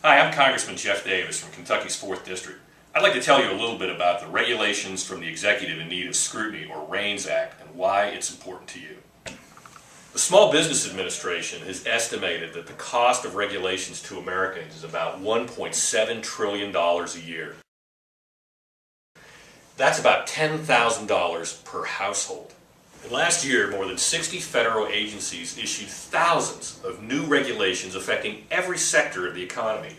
Hi, I'm Congressman Geoff from Kentucky's 4th District. I'd like to tell you a little bit about the regulations from the Executive in Need of Scrutiny, or REINS Act, and why it's important to you. The Small Business Administration has estimated that the cost of regulations to Americans is about $1.7 trillion a year. That's about $10,000 per household. And last year, more than 60 federal agencies issued thousands of new regulations affecting every sector of the economy.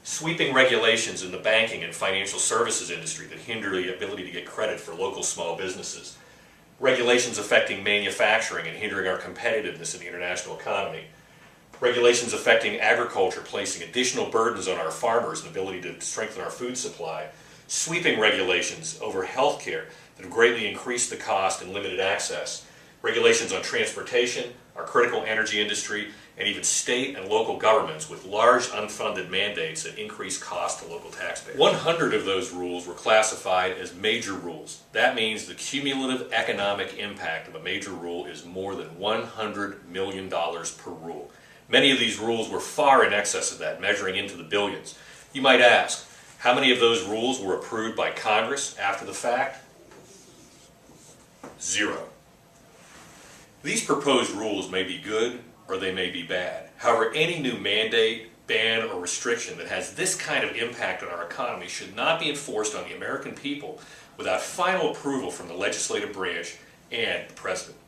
Sweeping regulations in the banking and financial services industry that hinder the ability to get credit for local small businesses. Regulations affecting manufacturing and hindering our competitiveness in the international economy. Regulations affecting agriculture, placing additional burdens on our farmers and ability to strengthen our food supply. Sweeping regulations over health care that have greatly increased the cost and limited access. Regulations on transportation, our critical energy industry, and even state and local governments with large unfunded mandates that increase cost to local taxpayers. 100 of those rules were classified as major rules. That means the cumulative economic impact of a major rule is more than $100 million per rule. Many of these rules were far in excess of that, measuring into the billions. You might ask, how many of those rules were approved by Congress after the fact? 0. These proposed rules may be good or they may be bad. However, any new mandate, ban, or restriction that has this kind of impact on our economy should not be enforced on the American people without final approval from the legislative branch and the President.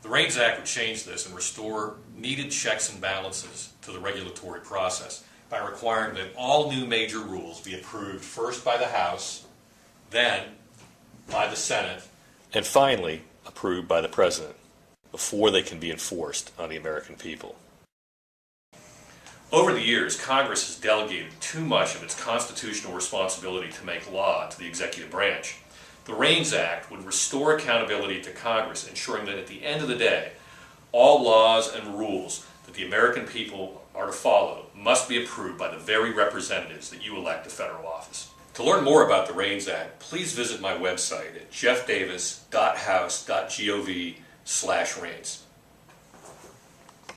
The REINS Act would change this and restore needed checks and balances to the regulatory process by requiring that all new major rules be approved first by the House, then by the Senate, and finally approved by the President before they can be enforced on the American people. Over the years, Congress has delegated too much of its constitutional responsibility to make law to the executive branch. The REINS Act would restore accountability to Congress, ensuring that at the end of the day, all laws and rules that the American people are to follow must be approved by the very representatives that you elect to federal office. To learn more about the REINS Act, please visit my website at geoffdavis.house.gov/REINS.